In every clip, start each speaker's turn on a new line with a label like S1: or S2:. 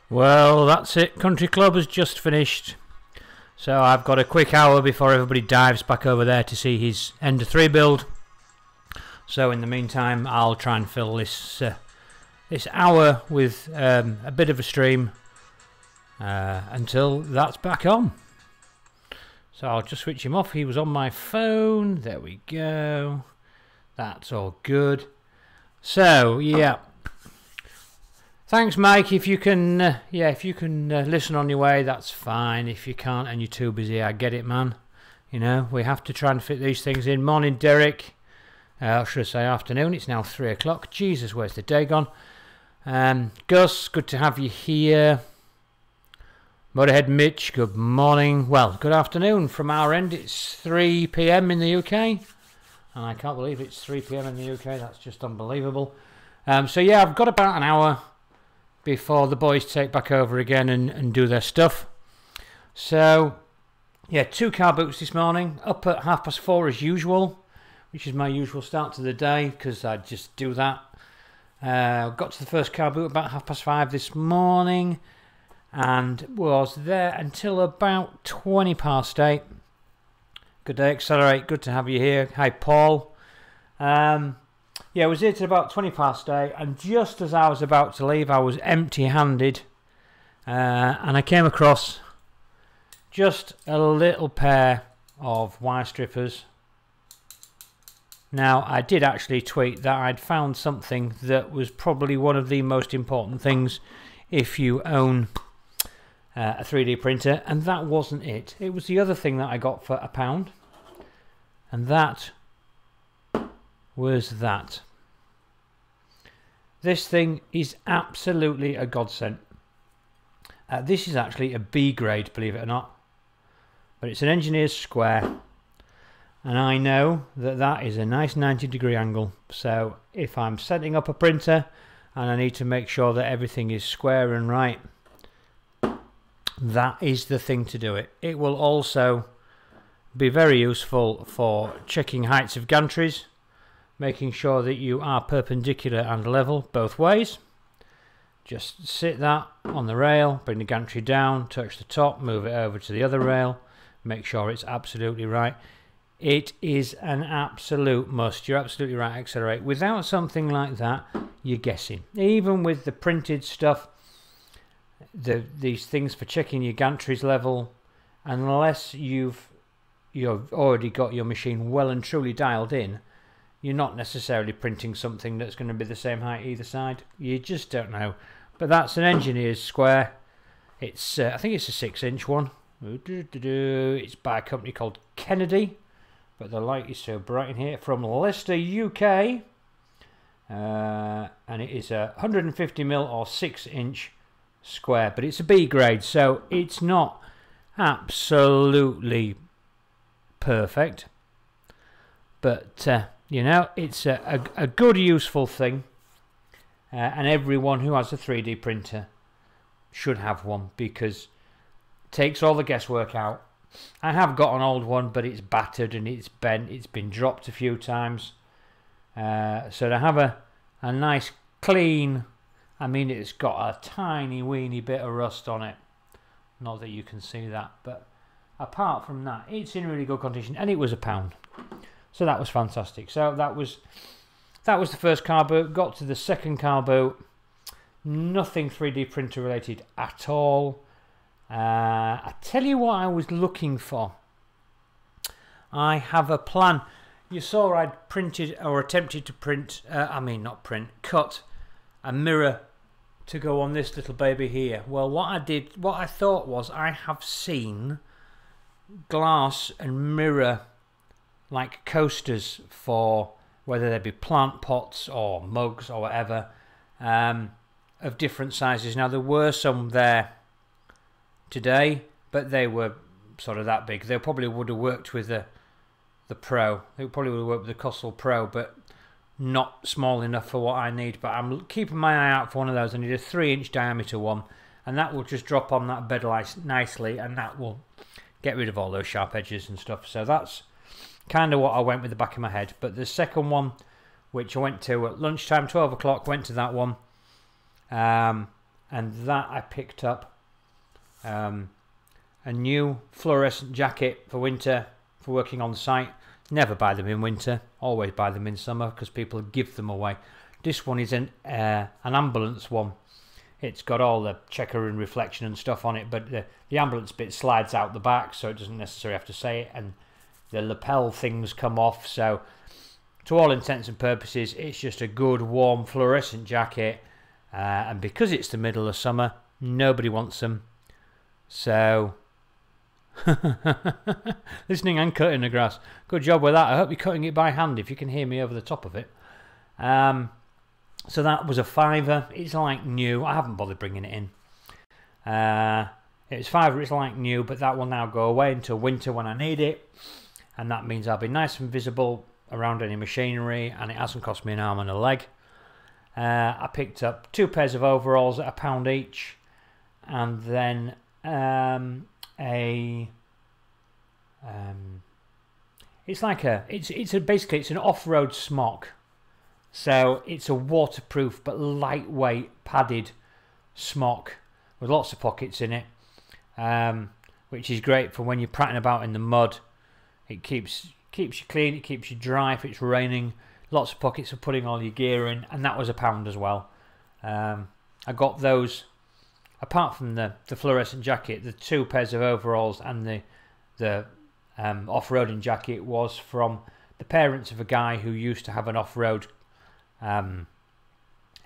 S1: Well, that's it. Country Club has just finished. So I've got a quick hour before everybody dives back over there to see his Ender 3 build. So in the meantime, I'll try and fill this this hour with a bit of a stream until that's back on. So I'll just switch him off. He was on my phone. There we go. That's all good. So yeah. Thanks, Mike. If you can, listen on your way, that's fine. If you can't and you're too busy, I get it, man. You know, we have to try and fit these things in. Morning, Derek. Should I say afternoon? It's now 3 o'clock. Jesus, where's the day gone? Gus, good to have you here. Motorhead Mitch, good morning. Well, good afternoon from our end. It's 3 PM in the UK. And I can't believe it's 3 PM in the UK. That's just unbelievable. So yeah, I've got about an hour before the boys take back over again and do their stuff. So yeah, 2 car boots this morning, up at 4:30 as usual, which is my usual start to the day because I just do that. Got to the first car boot about 5:30 this morning and was there until about 8:20. Good day, Accelerate, good to have you here. Hi, Paul. Yeah, I was here till about 8:20, and just as I was about to leave, I was empty-handed, and I came across just a little pair of wire strippers. Now, I did actually tweet that I'd found something that was probably one of the most important things if you own a 3D printer, and that wasn't it. It was the other thing that I got for £1, and that was that. This thing is absolutely a godsend. This is actually a B grade, believe it or not, but it's an engineer's square, and I know that that is a nice 90-degree angle. So if I'm setting up a printer and I need to make sure that everything is square and right, that is the thing to do it. It will also be very useful for checking heights of gantries, making sure that you are perpendicular and level both ways. Just sit that on the rail, bring the gantry down, touch the top, move it over to the other rail, make sure it's absolutely right. It is an absolute must. You're absolutely right, Accelerate. Without something like that, you're guessing. Even with the printed stuff, these things for checking your gantries level, unless you've already got your machine well and truly dialed in, you're not necessarily printing something that's going to be the same height either side. You just don't know. But that's an engineer's square. It's I think it's a 6-inch one. It's by a company called Kennedy, but the light is so bright in here. From Leicester, UK, and it is a 150mm or 6-inch square, but it's a B grade, so it's not absolutely perfect, but you know, it's a good useful thing, and everyone who has a 3D printer should have one because it takes all the guesswork out. I have got an old one, but it's battered and it's bent, it's been dropped a few times, so to have a nice clean, I mean, it's got a tiny weeny bit of rust on it, not that you can see that, but apart from that, it's in really good condition, and it was £1. So that was fantastic. So that was the first car boot. Got to the second car boot. Nothing 3D printer related at all. I tell you what I was looking for. I have a plan. You saw I'd printed or attempted to print, cut a mirror to go on this little baby here. Well, what I thought was I have seen glass and mirror like coasters for whether they be plant pots or mugs or whatever, of different sizes. Now there were some there today, but they were sort of that big. They probably would have worked with the Pro. They probably would have worked with the Costal Pro, but not small enough for what I need. But I'm keeping my eye out for one of those. I need a 3-inch diameter one, and that will just drop on that bed nicely, and that will get rid of all those sharp edges and stuff. So that's kind of what I went with the back of my head. But the second one, which I went to at lunchtime, 12 o'clock, went to that one, and and that I picked up a new fluorescent jacket for winter for working on site. Never buy them in winter, always buy them in summer because people give them away. This one is an ambulance one. It's got all the checker and reflection and stuff on it, but the ambulance bit slides out the back, so it doesn't necessarily have to say it, and the lapel things come off, so to all intents and purposes it's just a good warm fluorescent jacket, and because it's the middle of summer, nobody wants them. So listening and cutting the grass, good job with that. I hope you're cutting it by hand if you can hear me over the top of it. So that was a £5. It's like new. I haven't bothered bringing it in. It was £5. It's like new, but that will now go away until winter when I need it, and that means I'll be nice and visible around any machinery, and it hasn't cost me an arm and a leg. I picked up 2 pairs of overalls at £1 each, and then basically it's an off-road smock. So it's a waterproof but lightweight padded smock with lots of pockets in it, which is great for when you're prattling about in the mud. It keeps you clean, it keeps you dry if it's raining. Lots of pockets for putting all your gear in, and that was £1 as well. I got those, apart from the fluorescent jacket, the 2 pairs of overalls and the off-roading jacket was from the parents of a guy who used to have an off-road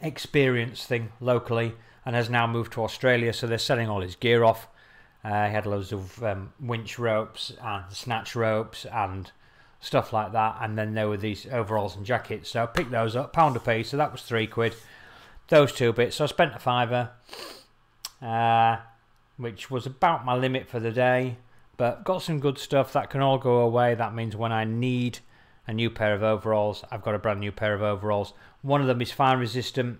S1: experience thing locally and has now moved to Australia, so they're selling all his gear off. He had loads of winch ropes and snatch ropes and stuff like that, and then there were these overalls and jackets, so I picked those up, £1 a piece, so that was £3. Those 2 bits, so I spent a £5, which was about my limit for the day, but got some good stuff that can all go away. That means when I need a new pair of overalls, I've got a brand new pair of overalls. One of them is fire resistant,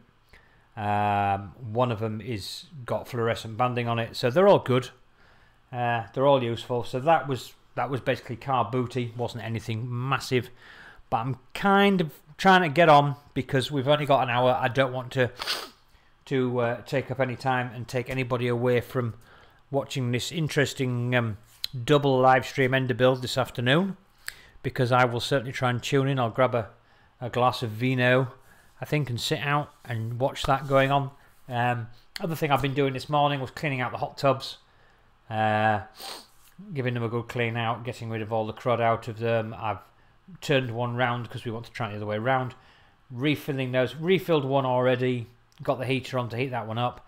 S1: one of them is got fluorescent banding on it, so they're all good. They're all useful. So that was basically carbooty. Wasn't anything massive, but I'm kind of trying to get on because we've only got an hour. I don't want to take up any time and take anybody away from watching this interesting double live stream ender build this afternoon, because I will certainly try and tune in. I'll grab a glass of vino, I think, and sit out and watch that going on. Other thing I've been doing this morning was cleaning out the hot tubs, giving them a good clean out, getting rid of all the crud out of them. I've turned one round because we want to try it the other way round, refilling those. Refilled one already, got the heater on to heat that one up.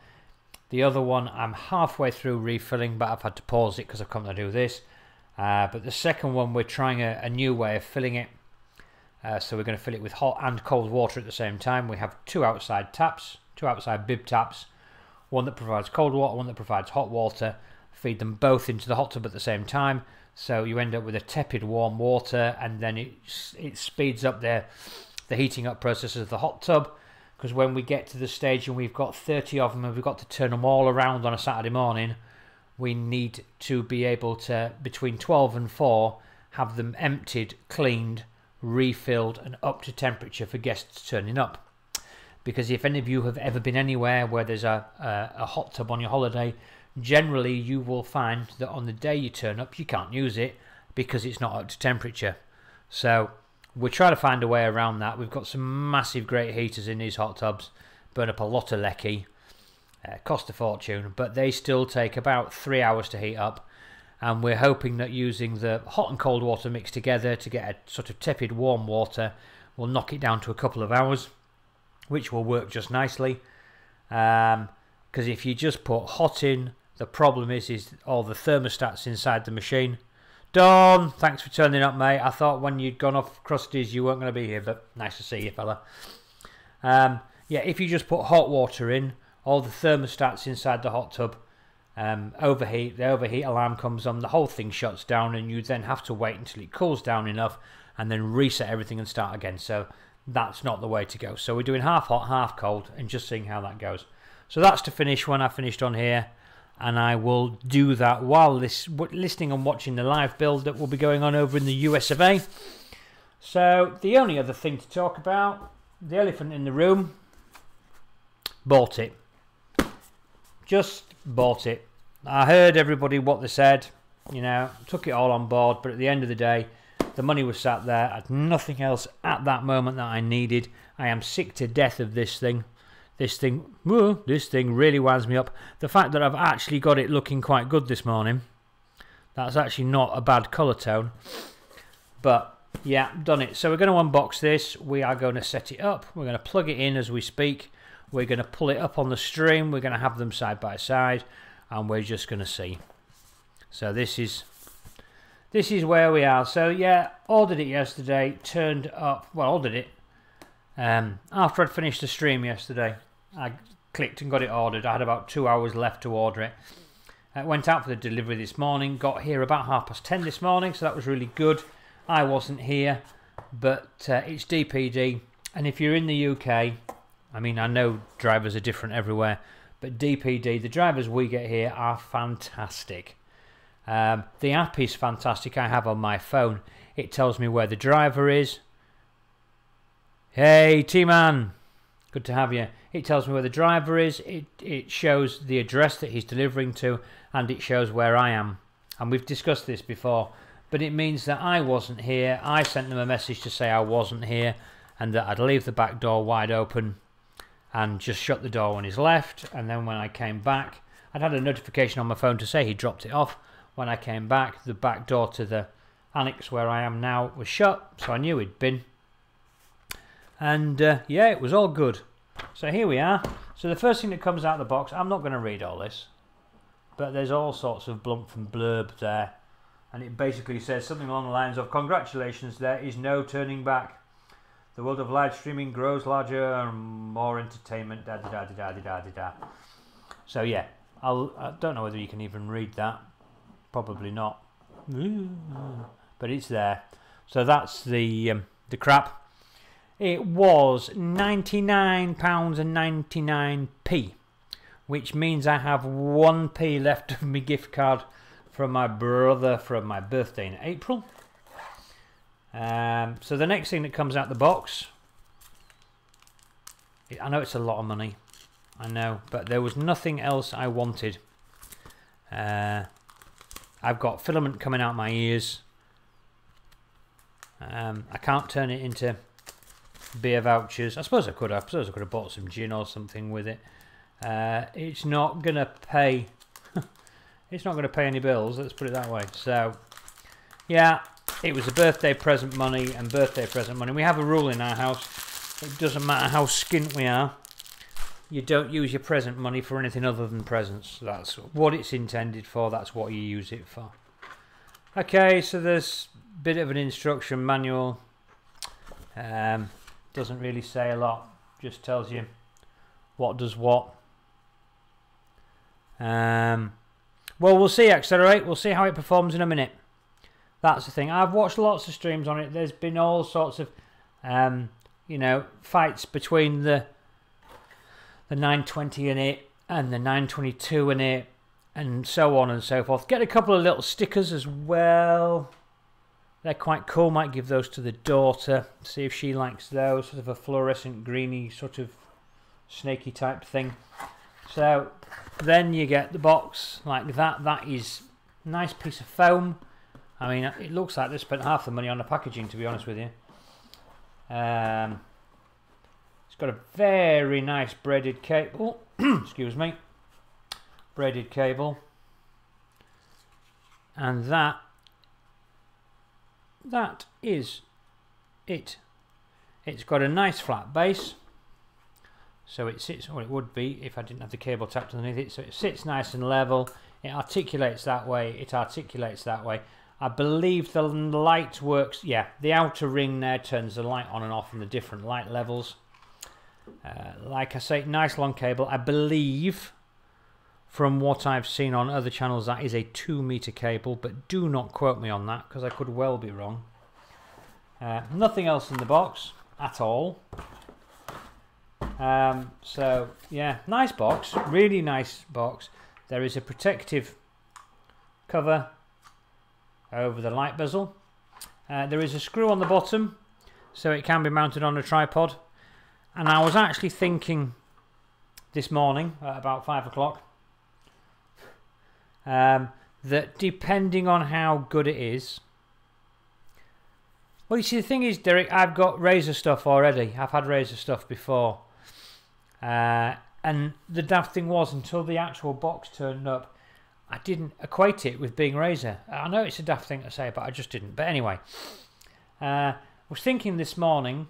S1: The other one I'm halfway through refilling, but I've had to pause it because I've come to do this. But the second one, we're trying a new way of filling it. So we're going to fill it with hot and cold water at the same time. We have 2 outside taps, 2 outside bib taps, one that provides cold water, one that provides hot water. Feed them both into the hot tub at the same time, so you end up with a tepid warm water, and then it speeds up the heating up process of the hot tub, because when we get to the stage and we've got 30 of them and we've got to turn them all around on a Saturday morning, we need to be able to, between 12 and 4, have them emptied, cleaned, refilled and up to temperature for guests turning up. Because if any of you have ever been anywhere where there's a hot tub on your holiday, generally you will find that on the day you turn up you can't use it because it's not up to temperature. So we're trying to find a way around that. We've got some massive great heaters in these hot tubs, burn up a lot of lecky, cost a fortune, but they still take about 3 hours to heat up, and we're hoping that using the hot and cold water mixed together to get a sort of tepid warm water will knock it down to a couple of hours, which will work just nicely. Because if you just put hot in, the problem is all the thermostats inside the machine. Dawn, thanks for turning up, mate. I thought when you'd gone off crusties you weren't going to be here, but nice to see you, fella. Yeah, if you just put hot water in, all the thermostats inside the hot tub overheat. The overheat alarm comes on, the whole thing shuts down, and you then have to wait until it cools down enough and then reset everything and start again. So that's not the way to go. So we're doing half hot, half cold, and just seeing how that goes. So that's to finish when I finished on here, and I will do that while listening and watching the live build that will be going on over in the US of A. So the only other thing to talk about, the elephant in the room, bought it. just bought it. I heard everybody what they said, you know, took it all on board, but at the end of the day, the money was sat there. I had nothing else at that moment that I needed. I am sick to death of this thing. This thing really winds me up. The fact that I've actually got it looking quite good this morning. That's actually not a bad colour tone. But yeah, done it. So we're going to unbox this. We are going to set it up. We're going to plug it in as we speak. We're going to pull it up on the stream. We're going to have them side by side. And we're just going to see. So this is where we are. So yeah, ordered it yesterday. Turned up. Well, ordered it. After I'd finished the stream yesterday. I clicked and got it ordered. I had about 2 hours left to order it. Went out for the delivery this morning. Got here about 10:30 this morning. So that was really good. I wasn't here. But it's DPD. And if you're in the UK... I mean, I know drivers are different everywhere, but DPD, the drivers we get here are fantastic. The app is fantastic. I have on my phone. It tells me where the driver is. Hey, T-Man, good to have you. It tells me where the driver is. It shows the address that he's delivering to, and it shows where I am. And we've discussed this before, but it means that I wasn't here. I sent them a message to say I wasn't here and that I'd leave the back door wide open and just shut the door when he's left. And then when I came back, I'd had a notification on my phone to say he dropped it off. When I came back, the back door to the annex where I am now was shut, so I knew he'd been. And yeah, it was all good. So here we are. So the first thing that comes out of the box, I'm not going to read all this, but there's all sorts of blump and blurb there. And it basically says something along the lines of, congratulations, there is no turning back. The world of live streaming grows larger and more entertainment, da da da da da da da da. So yeah, I don't know whether you can even read that. Probably not. But it's there. So that's the crap. It was £99.99, which means I have 1p left of my gift card from my brother from my birthday in April. So the next thing that comes out the box, I know it's a lot of money, I know, but there was nothing else I wanted. I've got filament coming out my ears. I can't turn it into beer vouchers. I suppose I could have. I suppose I could have bought some gin or something with it. It's not gonna pay. It's not gonna pay any bills. Let's put it that way. So, yeah. It was a birthday present money and birthday present money. We have a rule in our house. It doesn't matter how skint we are. You don't use your present money for anything other than presents. That's what it's intended for. That's what you use it for. Okay, so there's a bit of an instruction manual. Doesn't really say a lot. Just tells you what does what. Well, we'll see, Accelerate. We'll see how it performs in a minute. That's the thing. I've watched lots of streams on it. There's been all sorts of, you know, fights between the 920 in it and the 922 in it, and so on and so forth. Get a couple of little stickers as well. They're quite cool. Might give those to the daughter. See if she likes those. Sort of a fluorescent greeny sort of snaky type thing. So then you get the box like that. That is a nice piece of foam. I mean, it looks like they spent half the money on the packaging, to be honest with you. It's got a very nice braided cable. Excuse me. Braided cable. And that is it. It's got a nice flat base. So it sits, or it would be if I didn't have the cable tapped underneath it. So it sits nice and level. It articulates that way. It articulates that way. I believe the light works, yeah, the outer ring there turns the light on and off in the different light levels. Like I say, nice long cable. I believe, from what I've seen on other channels, that is a 2-meter cable, but do not quote me on that, because I could well be wrong. Nothing else in the box at all. So, yeah, nice box, really nice box. There is a protective cover over the light bezel. There is a screw on the bottom, so it can be mounted on a tripod. And I was actually thinking this morning at about 5 o'clock, that depending on how good it is. Well, you see, the thing is, Derek, I've got Razer stuff already. I've had Razer stuff before. And the daft thing was, until the actual box turned up, I didn't equate it with being Razer. I know it's a daft thing to say, but I just didn't. But anyway, I was thinking this morning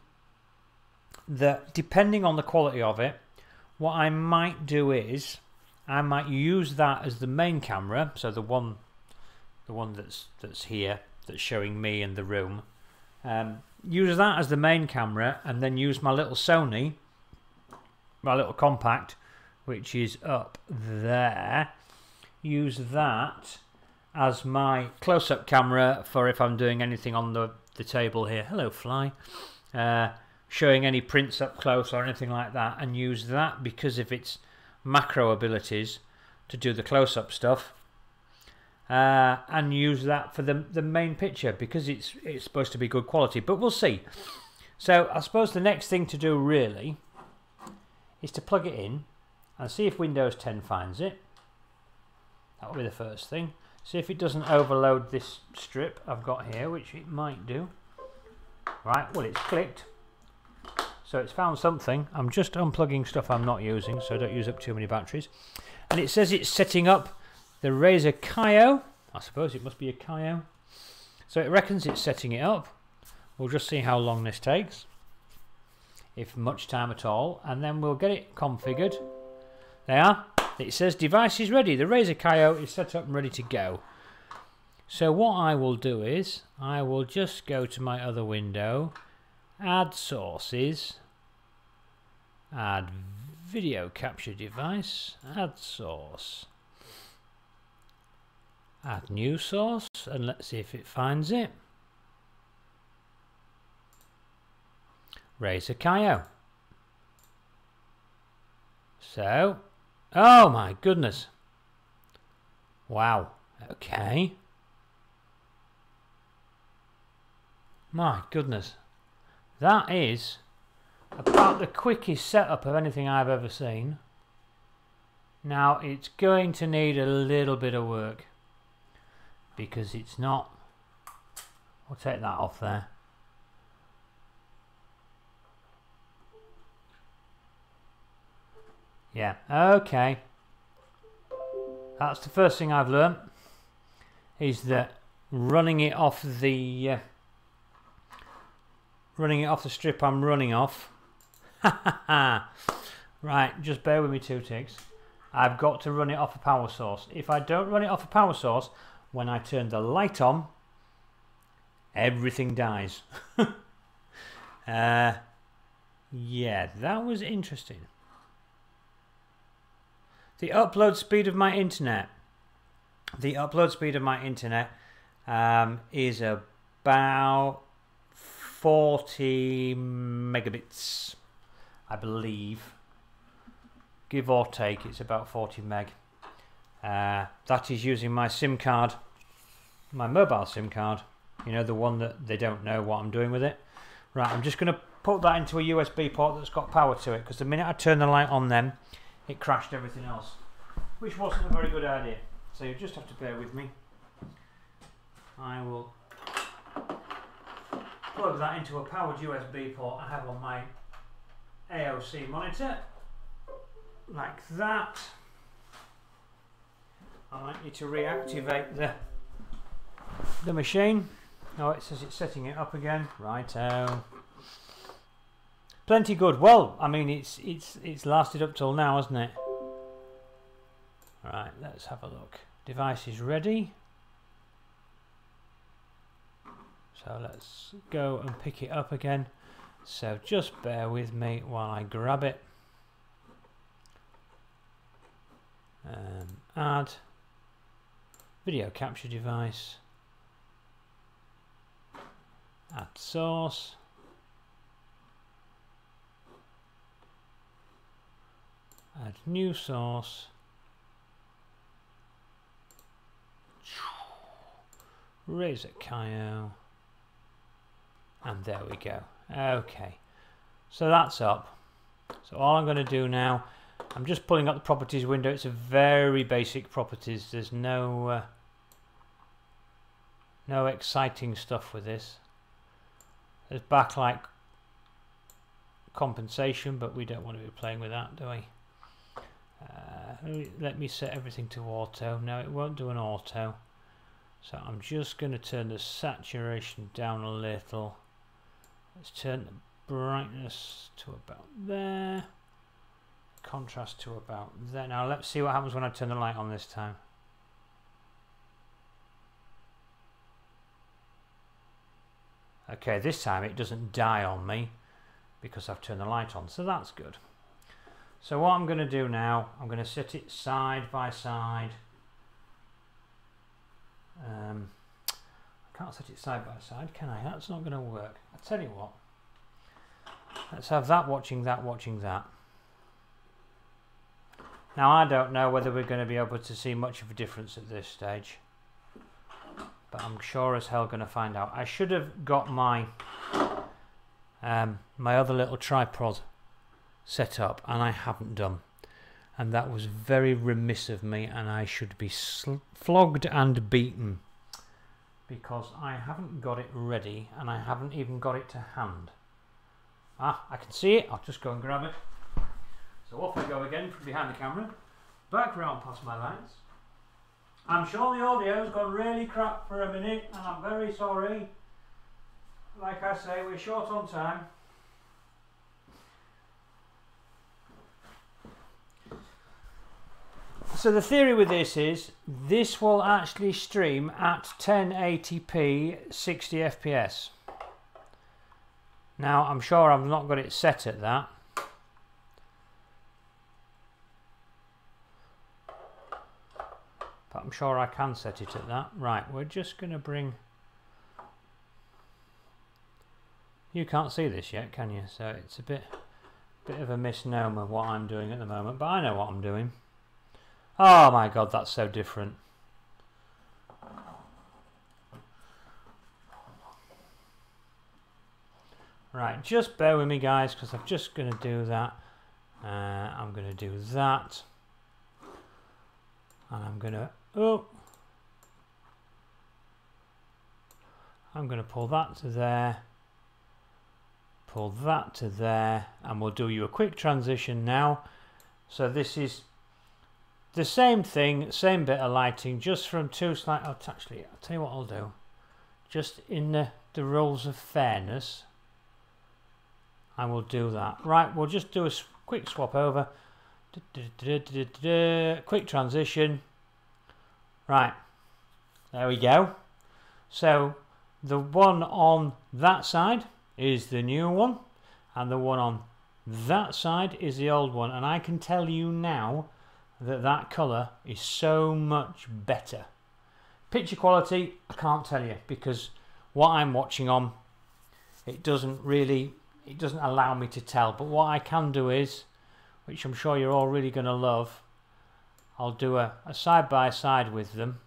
S1: that depending on the quality of it, what I might do is I might use that as the main camera, so the one that's here, that's showing me in the room. Use that as the main camera, and then use my little Sony, my little compact, which is up there. Use that as my close-up camera for if I'm doing anything on the table here. Hello, fly. Showing any prints up close or anything like that, and use that because of its macro abilities to do the close-up stuff. And use that for the main picture because it's supposed to be good quality, but we'll see. So I suppose the next thing to do really is to plug it in and see if Windows 10 finds it. That will be the first thing. See if it doesn't overload this strip I've got here, which it might do. Right, well, it's clicked, so it's found something. I'm just unplugging stuff I'm not using so I don't use up too many batteries, and it says it's setting up the Razer Kaio. I suppose it must be a Kaio. So it reckons it's setting it up. We'll just see how long this takes, if much time at all, and then we'll get it configured. There, it says device is ready. The Razer Kaio is set up and ready to go. So what I will do is I will just go to my other window, add sources, add video capture device, add source, add new source, and let's see if it finds it. Razer Kaio. So, oh my goodness. Wow. Okay. My goodness. That is about the quickest setup of anything I've ever seen. Now, it's going to need a little bit of work because it's not. I'll take that off there. Yeah, okay. That's the first thing I've learnt, is that running it off the strip I'm running off. Right, just bear with me 2 ticks. I've got to run it off a power source. If I don't run it off a power source, when I turn the light on, everything dies. Yeah, that was interesting. The upload speed of my internet. The upload speed of my internet is about 40 megabits, I believe. Give or take, it's about 40 meg. That is using my SIM card, my mobile SIM card. You know, the one that they don't know what I'm doing with it. Right, I'm just going to put that into a USB port that's got power to it, because the minute I turn the light on then, it crashed everything else, which wasn't a very good idea. So you just have to bear with me. I will plug that into a powered USB port I have on my AOC monitor, like that. I might need to reactivate the machine. Oh, it says it's setting it up again. Righto. Plenty good. Well, I mean, it's lasted up till now, hasn't it? Right, let's have a look. Device is ready. So let's go and pick it up again. So just bear with me while I grab it. Add video capture device. Add source. Add new source. Razer Kaio. And there we go. Okay. So that's up. So all I'm going to do now, I'm just pulling up the properties window. It's a very basic properties. There's no no exciting stuff with this. There's backlight compensation, but we don't want to be playing with that, do we? Let me set everything to auto. No, it won't do an auto. So I'm just going to turn the saturation down a little. Let's turn the brightness to about there. Contrast to about there. Now let's see what happens when I turn the light on this time. Okay, this time it doesn't die on me because I've turned the light on, so that's good. So what I'm going to do now, I'm going to set it side by side. I can't set it side by side, can I? That's not going to work. I'll tell you what. Let's have that watching that watching that. Now I don't know whether we're going to be able to see much of a difference at this stage, but I'm sure as hell going to find out. I should have got my my other little tripod set up, and I haven't done, and that was very remiss of me, and I should be flogged and beaten because I haven't got it ready and I haven't even got it to hand. Ah, I can see it. I'll just go and grab it. So off I go again from behind the camera, back round past my lights. I'm sure the audio's gone really crap for a minute, and I'm very sorry. Like I say, we're short on time. So the theory with this is, this will actually stream at 1080p 60 FPS. Now I'm sure I've not got it set at that. But I'm sure I can set it at that. Right, we're just going to bring... You can't see this yet, can you? So it's a bit of a misnomer what I'm doing at the moment, but I know what I'm doing. Oh my god, that's so different. Right, just bear with me guys, because I'm just going to do that. I'm going to do that. And I'm going to... Oh! I'm going to pull that to there. Pull that to there. And we'll do you a quick transition now. So this is the same thing, same bit of lighting, just from two slight... Oh, actually, I'll tell you what I'll do. Just in the rules of fairness, I will do that. Right, we'll just do a quick swap over. Quick transition. Right, there we go. So the one on that side is the new one, and the one on that side is the old one, and I can tell you now that that colour is so much better. Picture quality, I can't tell you, because what I'm watching on, it doesn't allow me to tell. But what I can do is, which I'm sure you're all really going to love, I'll do a side by side with them.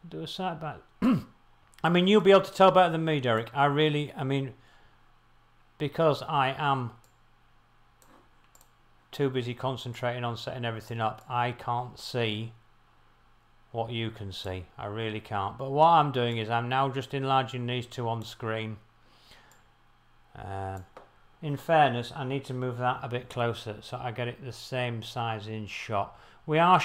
S1: Do a side by... I mean, you'll be able to tell better than me, Derek. I mean, because I am too busy concentrating on setting everything up, I can't see what you can see. I really can't. But what I'm doing is I'm now just enlarging these two on screen. In fairness, I need to move that a bit closer so I get it the same size in shot. We are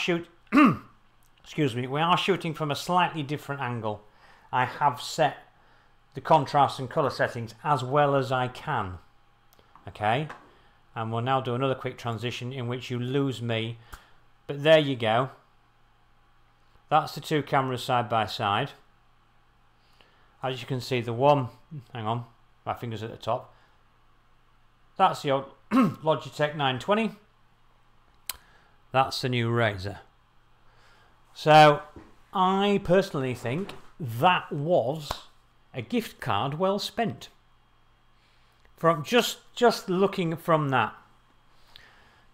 S1: excuse me, we are shooting from a slightly different angle. I have set the contrast and colour settings as well as I can. Okay, and we'll now do another quick transition in which you lose me. But there you go. That's the two cameras side by side. As you can see, the one, hang on, my finger's at the top. That's the old Logitech 920. That's the new Razer. So I personally think that was a gift card well spent. From just looking from that.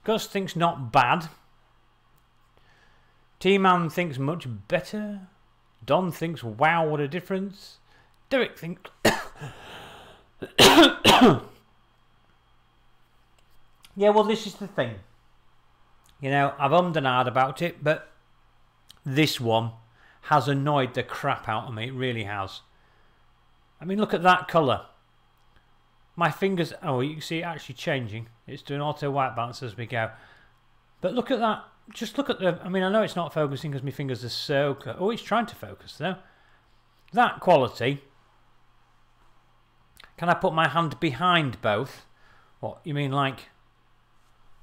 S1: Gus thinks not bad. T-Man thinks much better. Don thinks wow, what a difference. Derek thinks Yeah, well, this is the thing. You know, I've ummed and ahed about it, but this one has annoyed the crap out of me. It really has. I mean, look at that colour. My fingers... Oh, you can see it actually changing. It's doing auto white balance as we go. But look at that. Just look at the... I mean, I know it's not focusing because my fingers are so... Oh, it's trying to focus, though. That quality... Can I put my hand behind both? What, you mean like...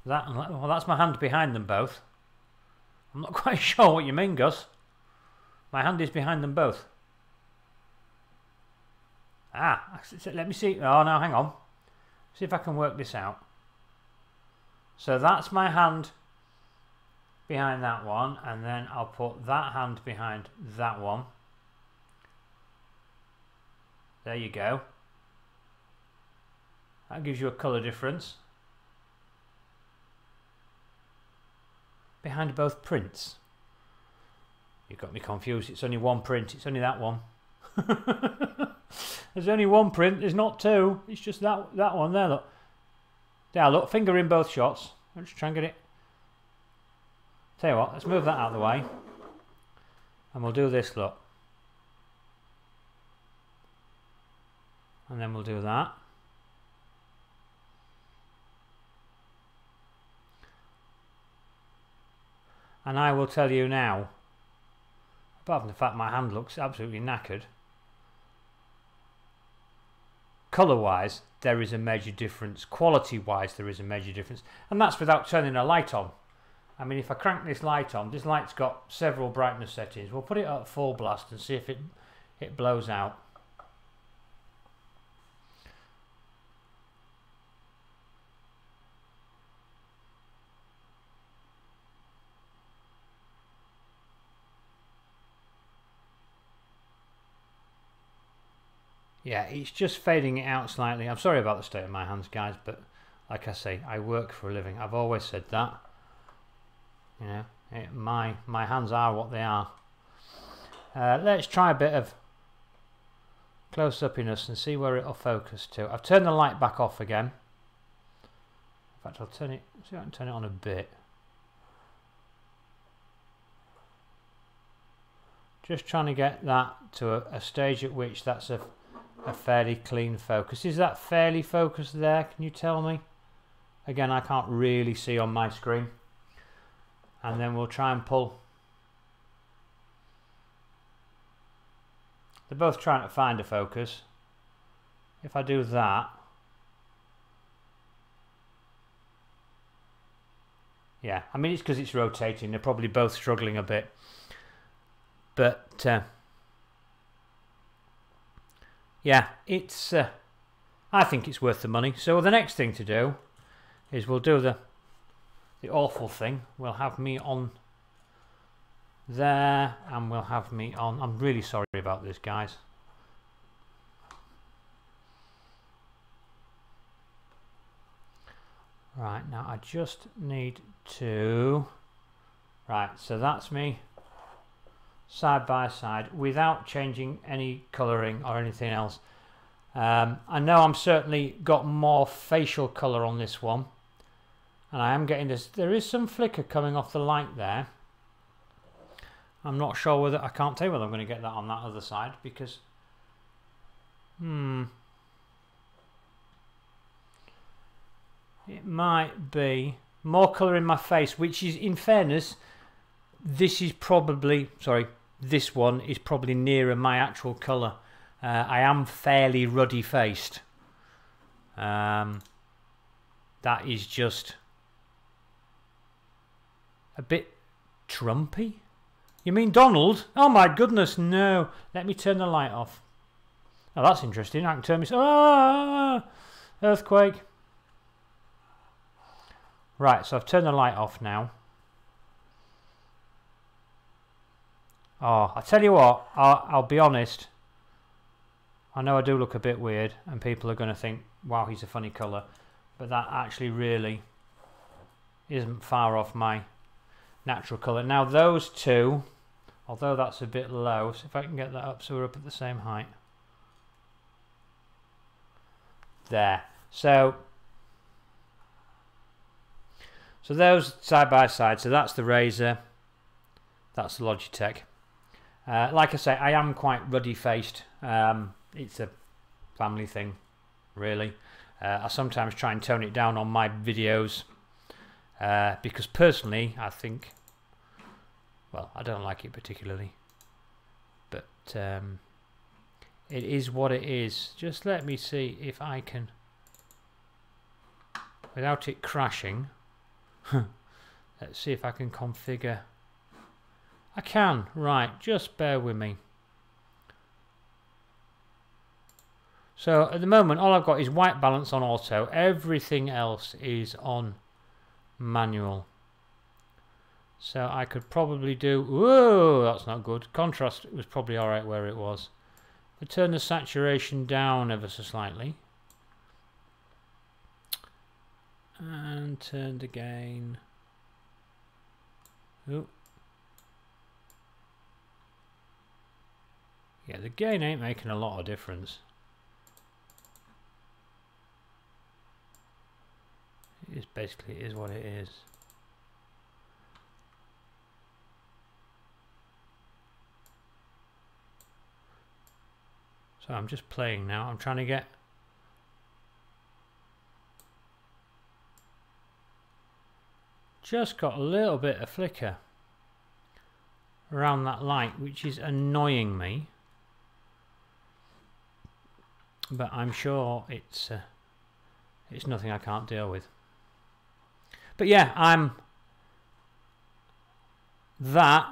S1: that? Well, that's my hand behind them both. I'm not quite sure what you mean, Gus. My hand is behind them both. Ah, let me see. Oh, no, hang on. See if I can work this out. So that's my hand behind that one, and then I'll put that hand behind that one. There you go. That gives you a colour difference. Behind both prints. You've got me confused. It's only one print. It's only that one. There's only one print. There's not two. It's just that one there. Look. There. Look. Finger in both shots. Let's try and get it. Tell you what. Let's move that out of the way, and we'll do this. Look. And then we'll do that. And I will tell you now, apart from the fact my hand looks absolutely knackered, colour-wise, there is a major difference. Quality-wise, there is a major difference. And that's without turning a light on. I mean, if I crank this light on, this light's got several brightness settings. We'll put it at full blast and see if it blows out. Yeah, it's just fading it out slightly. I'm sorry about the state of my hands, guys, but like I say, I work for a living. I've always said that. You know, my hands are what they are. Let's try a bit of close-upiness and see where it'll focus to. I've turned the light back off again. In fact, I'll turn it. See if I can turn it on a bit. Just trying to get that to a stage at which that's a fairly clean focus. Is that fairly focused there? Can you tell me? Again, I can't really see on my screen. And then we'll try and pull. They're both trying to find a focus. If I do that, yeah, I mean, it's because it's rotating. They're probably both struggling a bit. But yeah, it's I think it's worth the money. So the next thing to do is we'll do the awful thing. We'll have me on there, and we'll have me on. I'm really sorry about this, guys. Right, now I just need to... Right, so that's me side by side without changing any colouring or anything else. I know I'm certainly got more facial colour on this one, and I am getting this. There is some flicker coming off the light there. I'm not sure whether, I can't tell you whether I'm going to get that on that other side, because it might be more colour in my face, which is, in fairness, this is probably, sorry, this one is probably nearer my actual colour. I am fairly ruddy faced. That is just a bit Trumpy. You mean Donald? Oh my goodness, no. Let me turn the light off. Oh, that's interesting. I can turn my... earthquake. Right, so I've turned the light off now. Oh, I tell you what, I'll be honest. I know I do look a bit weird, and people are going to think, wow, he's a funny colour. But that actually really isn't far off my natural colour. Now those two, although that's a bit low, so if I can get that up so we're up at the same height. there. So those side by side. So that's the Razer, that's the Logitech. Like I say, I am quite ruddy faced. It's a family thing, really. I sometimes try and tone it down on my videos because personally I think, well, I don't like it particularly, but it is what it is. Just let me see if I can, without it crashing, let's see if I can configure. I can, right, just bear with me. So at the moment all I've got is white balance on auto, everything else is on manual. So I could probably do, whoa, that's not good. Contrast was probably alright where it was. But turn the saturation down ever so slightly. And turn the gain. Ooh. Yeah, the gain ain't making a lot of difference. It is basically, it is what it is. So I'm just playing now. I'm trying to get just got a little bit of flicker around that light, which is annoying me. But I'm sure it's nothing I can't deal with. But yeah, that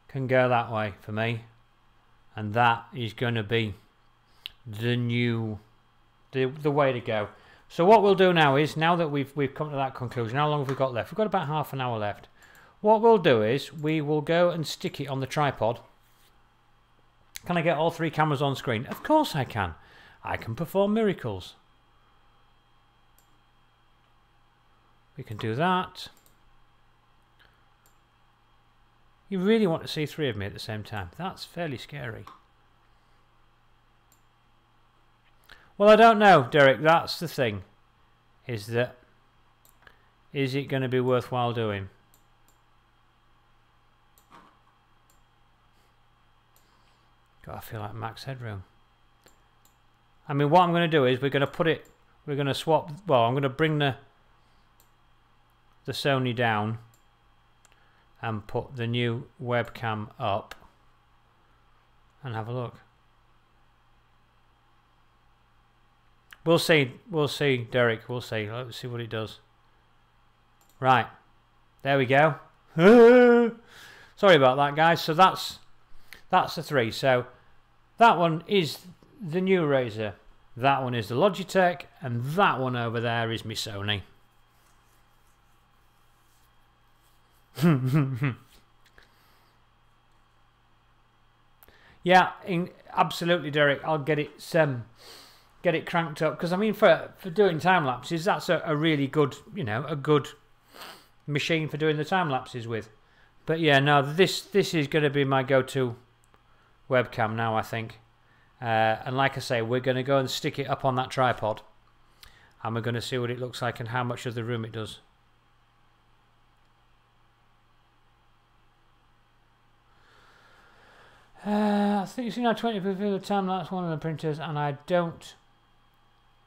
S1: can go that way for me, and that is going to be the way to go. So what we'll do now is, now that we've come to that conclusion, how long have we got left? We've got about half an hour left. What we'll do is we will go and stick it on the tripod. Can I get all three cameras on screen? Of course I can. I can perform miracles. We can do that. You really want to see three of me at the same time. That's fairly scary. Well, I don't know, Derek. That's the thing. Is it going to be worthwhile doing? God, I feel like max headroom. I mean, what I'm going to do is we're going to swap. Well, I'm going to bring the Sony down and put the new webcam up and have a look. We'll see, Derek, we'll see. Let's see what it does. Right, there we go. Sorry about that, guys. So that's the three. So that one is the new Razer, that one is the Logitech, and that one over there is my Sony. Yeah, absolutely, Derek. I'll get it cranked up, because I mean, for doing time lapses, that's a really good, you know, a good machine for doing the time lapses with. But yeah, no, this is going to be my go-to webcam now, I think. And like I say, we're going to go and stick it up on that tripod, and we're going to see what it looks like and how much of the room it does. I think it's 20 for the time lapse, one of the printers, and I don't.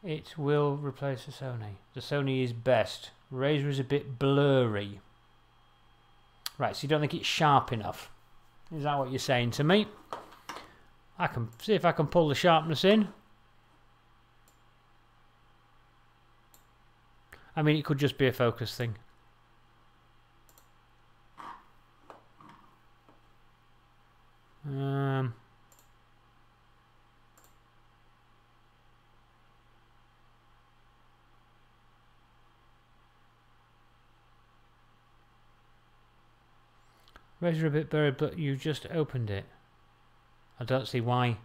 S1: It will replace the Sony. The Sony is best. Razer is a bit blurry. Right, so you don't think it's sharp enough? Is that what you're saying to me? I can see if I can pull the sharpness in. I mean, it could just be a focus thing. Razer a bit blurry, but you just opened it. I don't see why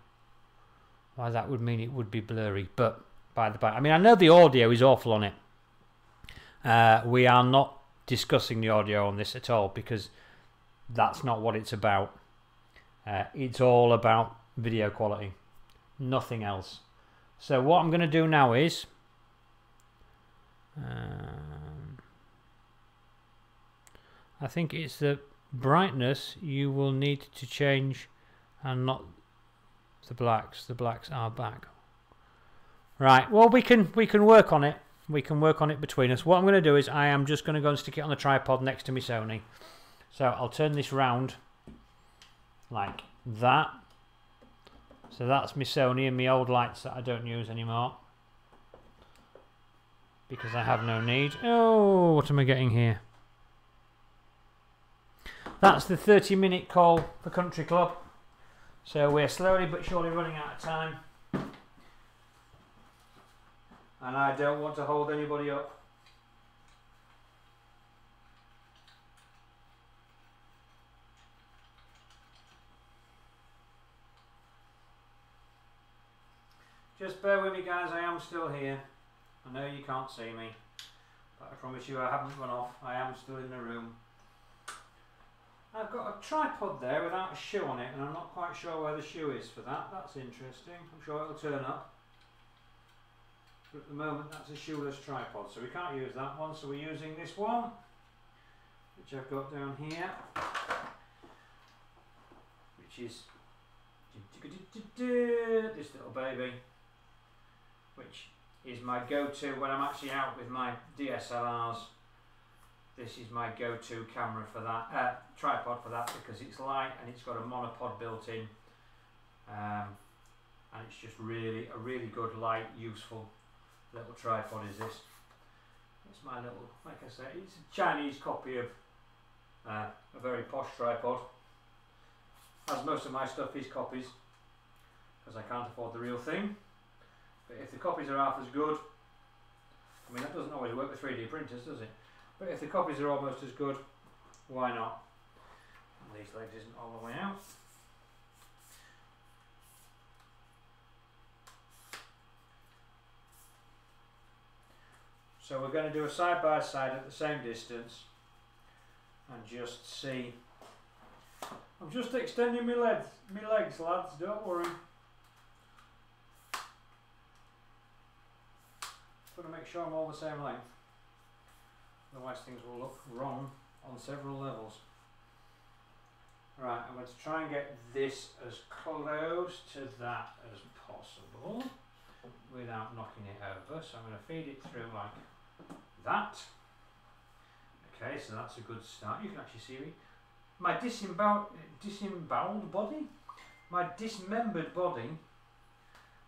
S1: that would mean it would be blurry, but by the by, I mean, I know the audio is awful on it. We are not discussing the audio on this at all, because that's not what it's about. It's all about video quality, nothing else. So what I'm going to do now is I think it's the brightness you will need to change, and not the blacks. The blacks are back. Right, well we can work on it. We can work on it between us. What I'm going to do is I am just going to go and stick it on the tripod next to my Sony. So I'll turn this round like that. So that's my Sony and my old lights that I don't use anymore because I have no need. Oh, what am I getting here? That's the 30-minute call for Country Club. So we're slowly but surely running out of time. And I don't want to hold anybody up. Just bear with me guys, I am still here. I know you can't see me, but I promise you I haven't run off. I am still in the room. I've got a tripod there without a shoe on it, and I'm not quite sure where the shoe is for that. That's interesting. I'm sure it'll turn up. But at the moment that's a shoeless tripod, so we can't use that one, so we're using this one, which I've got down here, which is this little baby, which is my go-to when I'm actually out with my DSLRs. This is my go-to camera for that, tripod for that, because it's light and it's got a monopod built in, and it's just really a really good, light, useful little tripod is this. It's my little, like I say, it's a Chinese copy of a very posh tripod. As most of my stuff is copies, because I can't afford the real thing. But if the copies are half as good, I mean that doesn't always work with 3D printers, does it? But if the copies are almost as good, why not? And these legs isn't all the way out. So we're going to do a side by side at the same distance and just see. I'm just extending my legs, lads, don't worry. Just want to make sure I'm all the same length. Otherwise things will look wrong on several levels. Right, I'm going to try and get this as close to that as possible without knocking it over. So I'm going to feed it through like that. Okay, so that's a good start. You can actually see me. My disemboweled body? My dismembered body.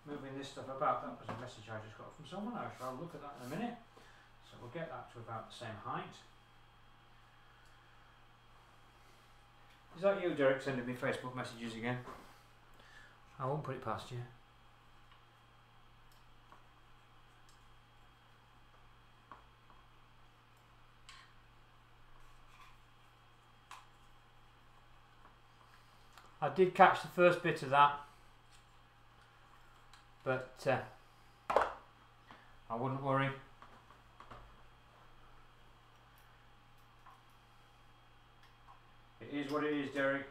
S1: Moving this stuff about. That was a message I just got from someone. I shall look at that in a minute. So we'll get that to about the same height. Is that you, Derek, sending me Facebook messages again? I won't put it past you. I did catch the first bit of that, but I wouldn't worry. It is what it is, Derek.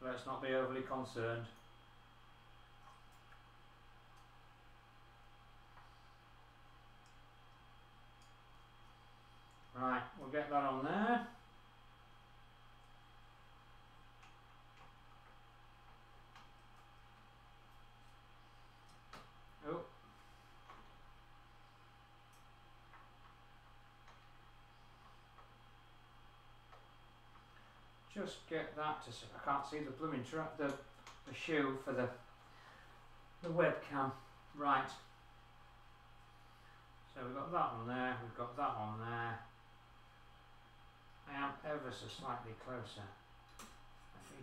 S1: Let's not be overly concerned. Right, we'll get that on there. Oh. Just get that to, I can't see the blooming the shoe for the webcam. Right. So we've got that on there, we've got that on there. I am ever so slightly closer.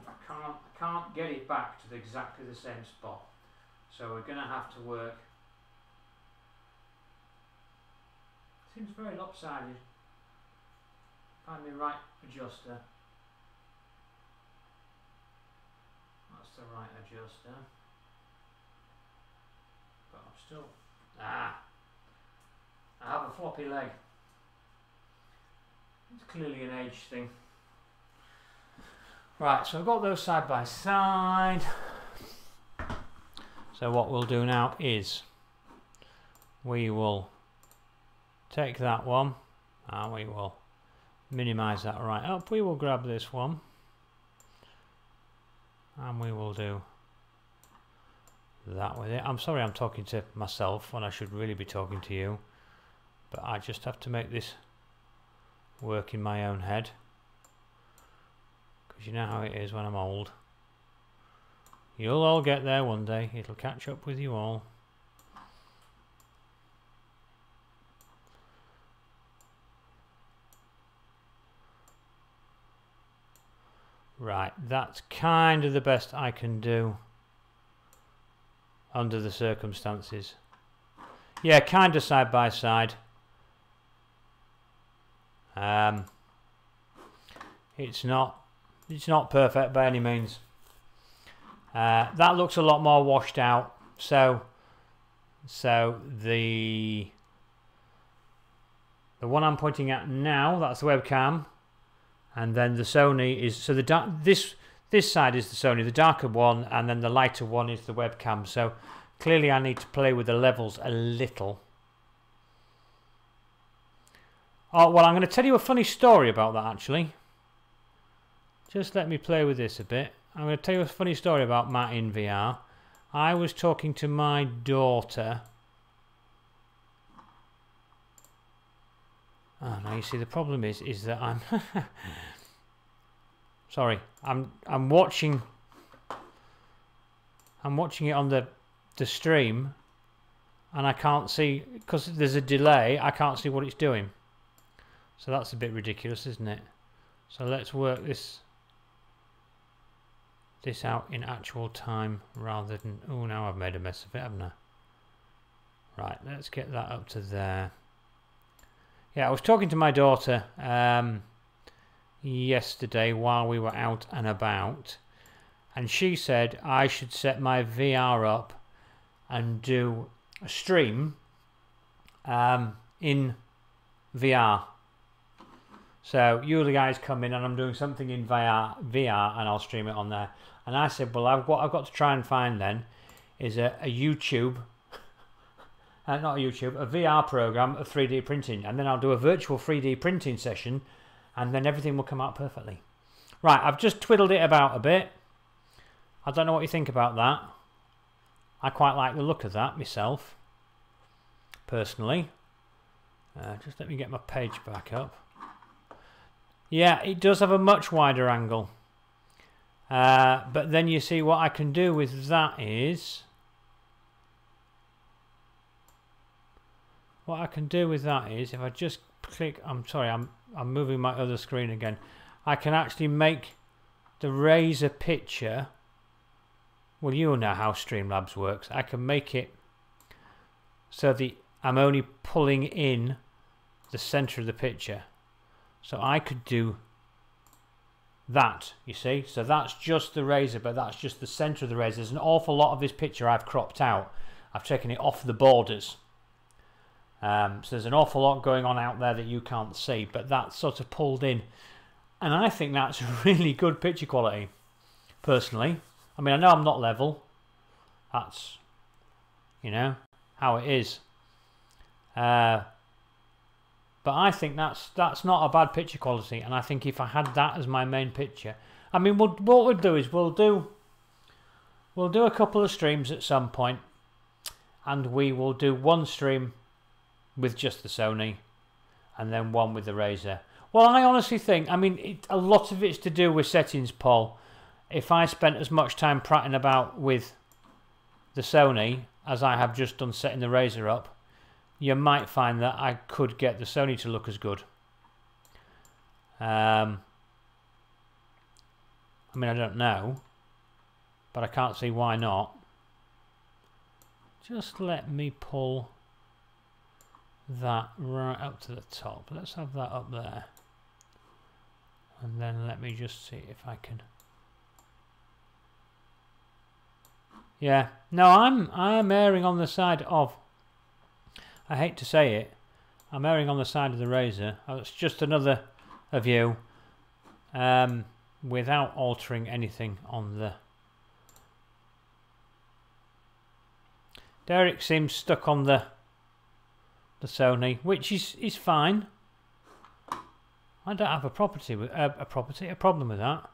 S1: I can't get it back to exactly the same spot. So we're going to have to work. Seems very lopsided. Find the right adjuster. That's the right adjuster. But I'm still... I have a floppy leg. It's clearly an age thing. Right, so I've got those side by side. So So what we'll do now is we will take that one and we will minimize that right up. We will grab this one and we will do that with it. I'm sorry I'm talking to myself when I should really be talking to you, but I just have to make this work in my own head, because you know how it is when I'm old. You'll all get there one day. It'll catch up with you all. Right, that's kind of the best I can do under the circumstances. Yeah, kind of side by side. It's not perfect by any means. That looks a lot more washed out. So the one I'm pointing at now, that's the webcam, and then the Sony is, so this side is the Sony, the darker one, and then the lighter one is the webcam. So clearly I need to play with the levels a little. Oh, well, I'm going to tell you a funny story about that, actually. Just let me play with this a bit. I'm going to tell you a funny story about Matt in VR. I was talking to my daughter. Oh, now you see the problem is that I'm sorry. I'm watching it on the stream, and I can't see, because there's a delay. I can't see what it's doing. So that's a bit ridiculous, isn't it? So let's work this out in actual time rather than... Oh, now I've made a mess of it, haven't I? Right, let's get that up to there. Yeah, I was talking to my daughter yesterday while we were out and about, and she said I should set my VR up and do a stream in VR. So you the guys come in and I'm doing something in VR and I'll stream it on there. And I said, well, what I've got to try and find then is a YouTube, not a YouTube, a VR program of 3D printing. And then I'll do a virtual 3D printing session, and then everything will come out perfectly. Right, I've just twiddled it about a bit. I don't know what you think about that. I quite like the look of that myself, personally. Just let me get my page back up. Yeah, it does have a much wider angle. But then you see what I can do with that is... What I can do with that is, if I just click... I'm sorry, I'm moving my other screen again. I can actually make the Razer picture... Well, you'll know how Streamlabs works. I can make it so that I'm only pulling in the center of the picture. So I could do that, you see. So that's just the Razer, but that's just the center of the Razer. There's an awful lot of this picture I've cropped out. I've taken it off the borders. So there's an awful lot going on out there that you can't see, but that's sort of pulled in. And I think that's really good picture quality, personally. I mean, I know I'm not level. That's, you know, how it is. But I think that's not a bad picture quality, and I think if I had that as my main picture, I mean, what we'll do is we'll do a couple of streams at some point, and we will do one stream with just the Sony, and then one with the Razer. Well, I honestly think, I mean, a lot of it's to do with settings, Paul. If I spent as much time prattling about with the Sony as I have just done setting the Razer up, you might find that I could get the Sony to look as good. I mean, I don't know, but I can't see why not. Just let me pull that right up to the top. Let's have that up there. And then let me just see if I can... Yeah, no, I'm erring on the side of... I hate to say it, I'm erring on the side of the Razer. It's just another view, without altering anything on the Derek seems stuck on the Sony, which is fine. I don't have a problem with that.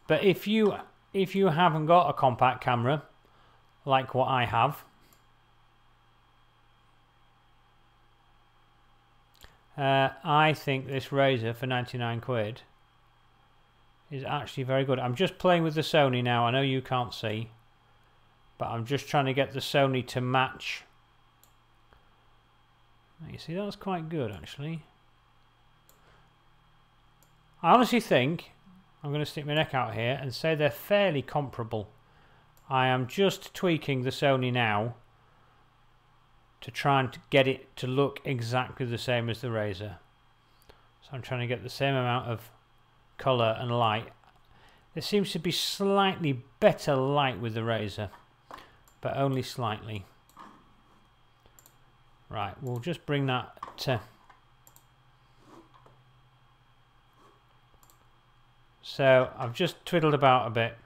S1: But if you haven't got a compact camera like what I have, I think this Razer for 99 quid is actually very good. I'm just playing with the Sony now. I know you can't see, but I'm just trying to get the Sony to match. You see, that's quite good actually. I honestly think, I'm going to stick my neck out here and say they're fairly comparable. I am just tweaking the Sony now to try and get it to look exactly the same as the Razer. So I'm trying to get the same amount of colour and light. There seems to be slightly better light with the Razer, but only slightly. Right, we'll just bring that to... So I've just twiddled about a bit.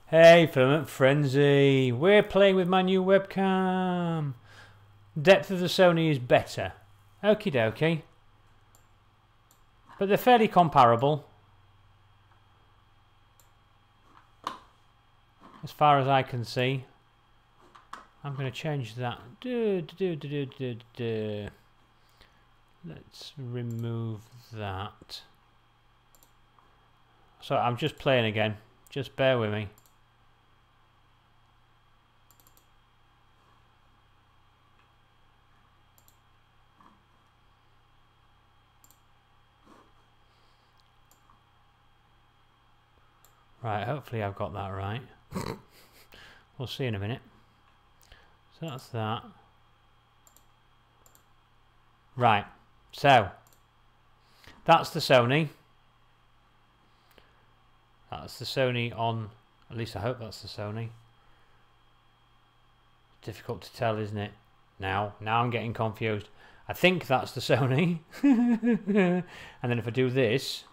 S1: Hey, Filament Frenzy, we're playing with my new webcam. Depth of the Sony is better. Okie dokie. But they're fairly comparable, as far as I can see. I'm going to change that. Let's remove that. So I'm just playing again. Just bear with me. Right, hopefully I've got that right. We'll see in a minute. So that's that. Right, so that's the Sony. That's the Sony on, at least I hope that's the Sony. Difficult to tell, isn't it? Now I'm getting confused. I think that's the Sony. And then if I do this,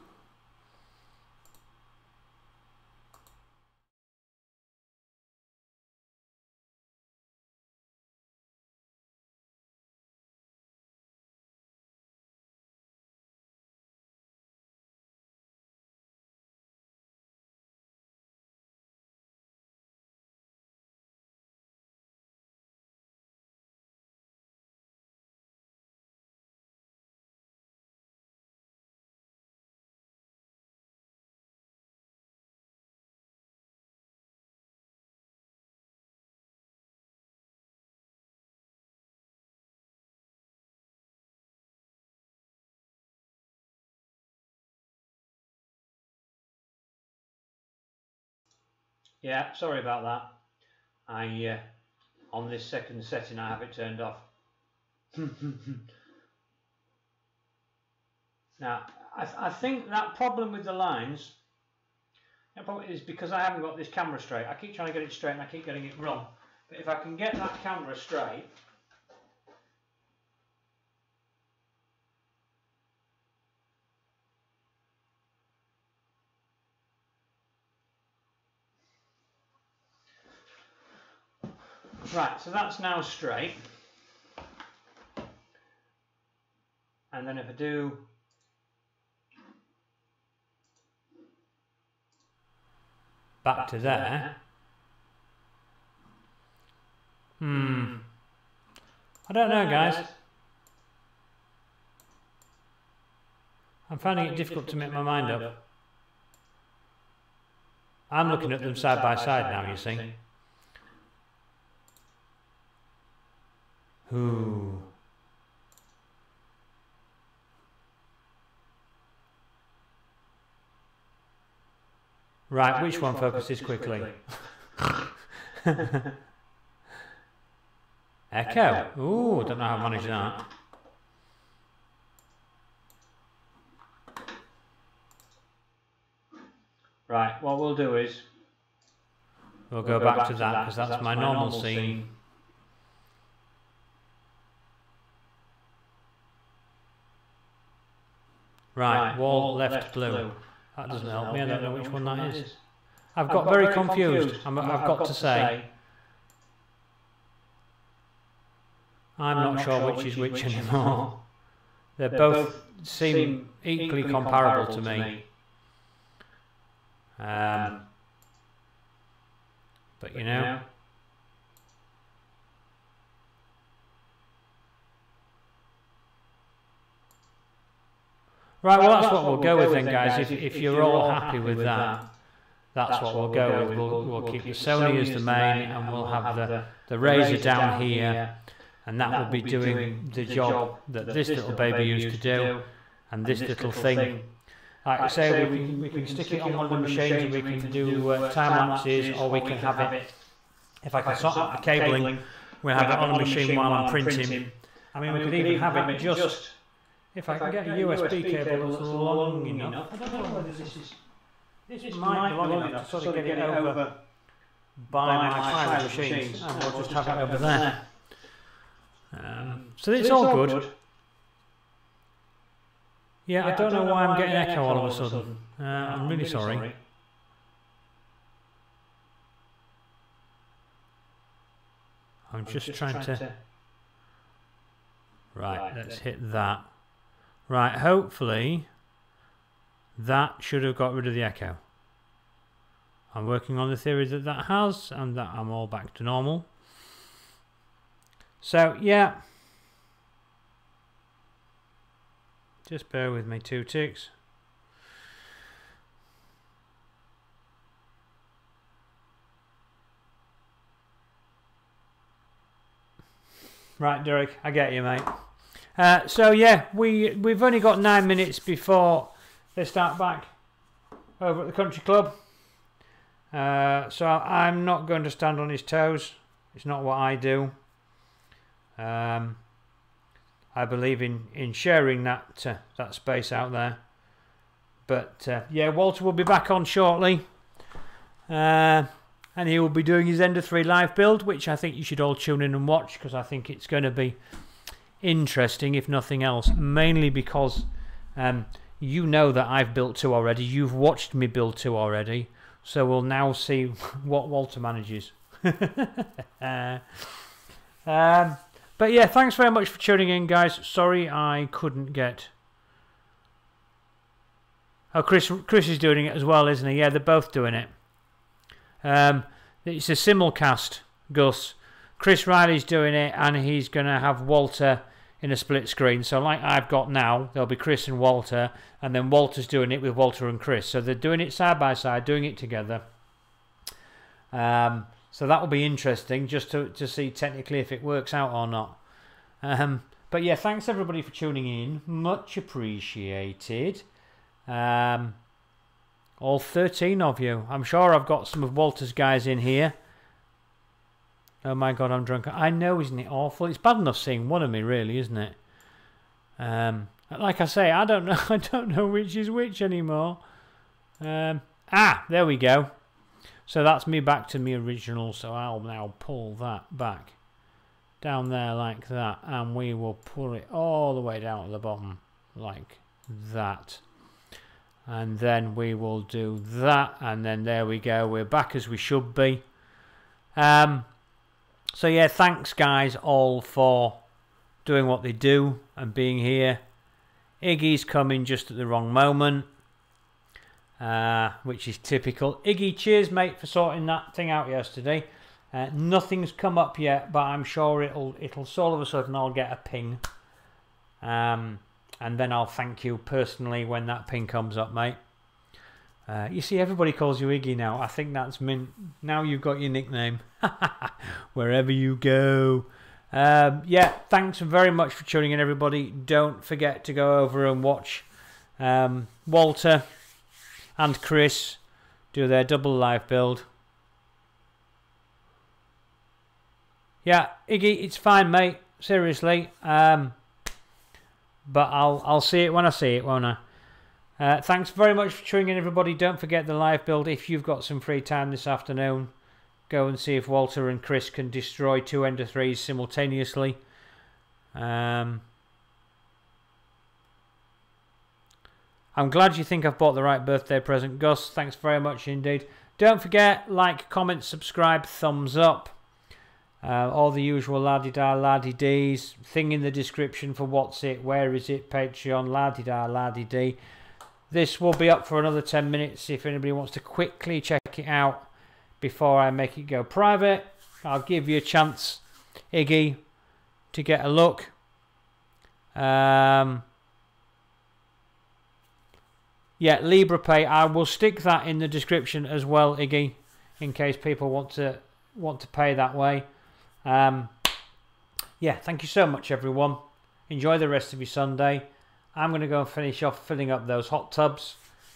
S1: yeah, sorry about that. I on this second setting I have it turned off. Now I think that problem with the lines, that problem is because I haven't got this camera straight. I keep trying to get it straight and I keep getting it wrong. But if I can get that camera straight, right, so that's now straight. And then if I do back to there, I don't know, guys. I'm finding it difficult to make my mind up. I'm looking at them side by side now, you see. Ooh. Right, which one focuses quickly? Echo. Ooh, don't know how to manage that. Right, what we'll do is we'll go back to that because that's my normal scene. Right, wall left blue. That doesn't help me, I don't know which one that is. I've got very confused, I've got to say. I'm not sure which is which anymore. They both seem equally comparable to me. But you know. Right, well that's what we'll go with then, guys. If you're all happy with that, that's what we'll go with. We'll keep the Sony as the main, and we'll have the Razer down here, and that will be doing the job that this little baby used to do, and this little thing. Like I say, we can stick it on one of the machines and we can do time lapses, or we can have it, if I can sort out the cabling, we'll have it on a machine while I'm printing. I mean, we could even have it just, if I can get a USB cable that's long enough. I don't know whether this might be long enough to sort of get it over by my final machines, and we'll just have it over there. So it's all good. Yeah, I don't know why I'm getting echo all of a sudden. I'm really sorry. I'm just trying to... Right, let's hit that. Right, hopefully that should have got rid of the echo. I'm working on the theory that that has, and that I'm all back to normal. So, yeah. Just bear with me 2 ticks. Right, Derek, I get you, mate. So yeah, we've only got 9 minutes before they start back over at the country club. So I'm not going to stand on his toes. It's not what I do. I believe in sharing that that space out there. But yeah, Walter will be back on shortly, and he will be doing his Ender 3 live build, which I think you should all tune in and watch, because I think it's going to be interesting, if nothing else. Mainly because you know that I've built 2 already. You've watched me build 2 already, so we'll now see what Walter manages. But yeah, thanks very much for tuning in, guys. Sorry I couldn't get... Oh, Chris is doing it as well, isn't he? Yeah, they're both doing it. It's a simulcast, Gus. Chris Riley's doing it, and he's going to have Walter in a split screen. So like I've got now, there'll be Chris and Walter, and then Walter's doing it with Walter and Chris. So they're doing it side by side, doing it together. So that will be interesting, just to see technically if it works out or not. But yeah, thanks everybody for tuning in. Much appreciated. All 13 of you. I'm sure I've got some of Walter's guys in here. Oh my God, I'm drunk. I know, isn't it awful? It's bad enough seeing one of me, really, isn't it? Like I say, I don't know. I don't know which is which anymore. There we go. So that's me back to me original. So I'll now pull that back down there like that, and we will pull it all the way down to the bottom like that. And then we will do that, and then there we go. We're back as we should be. So yeah, thanks guys all for doing what they do and being here. Iggy's coming just at the wrong moment, which is typical. Iggy, cheers mate for sorting that thing out yesterday. Nothing's come up yet, but I'm sure it'll so all of a sudden I'll get a ping. And then I'll thank you personally when that ping comes up, mate. You see, everybody calls you Iggy now. I think that's mint. Now you've got your nickname. Wherever you go. Yeah, thanks very much for tuning in, everybody. Don't forget to go over and watch Walter and Chris do their double live build. Yeah, Iggy, it's fine, mate. Seriously. But I'll see it when I see it, won't I? Thanks very much for tuning in, everybody. Don't forget the live build. If you've got some free time this afternoon, go and see if Walter and Chris can destroy 2 Ender 3s simultaneously. I'm glad you think I've bought the right birthday present, Gus. Thanks very much indeed. Don't forget, like, comment, subscribe, thumbs up. All the usual la-di-da, la-di-dees. Thing in the description for what's it, where is it, Patreon, la-di-da, la-di-dee. This will be up for another 10 minutes if anybody wants to quickly check it out before I make it go private. I'll give you a chance, Iggy, to get a look. Yeah, LibrePay. I will stick that in the description as well, Iggy, in case people want to pay that way. Yeah, thank you so much, everyone. Enjoy the rest of your Sunday. I'm going to go and finish off filling up those hot tubs,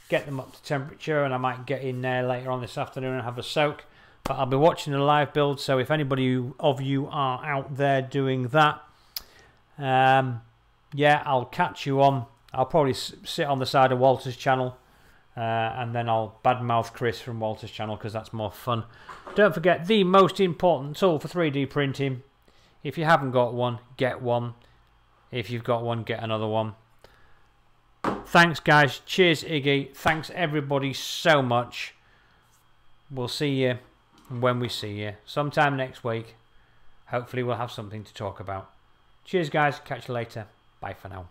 S1: get them up to temperature, and I might get in there later on this afternoon and have a soak. But I'll be watching the live build, so if anybody of you are out there doing that, yeah, I'll catch you on. I'll probably sit on the side of Walter's channel, and then I'll badmouth Chris from Walter's channel because that's more fun. Don't forget, the most important tool for 3D printing. If you haven't got one, get one. If you've got one, get another one. Thanks, guys. Cheers, Iggy. Thanks, everybody, so much. We'll see you when we see you. Sometime next week. Hopefully we'll have something to talk about. Cheers, guys. Catch you later. Bye for now.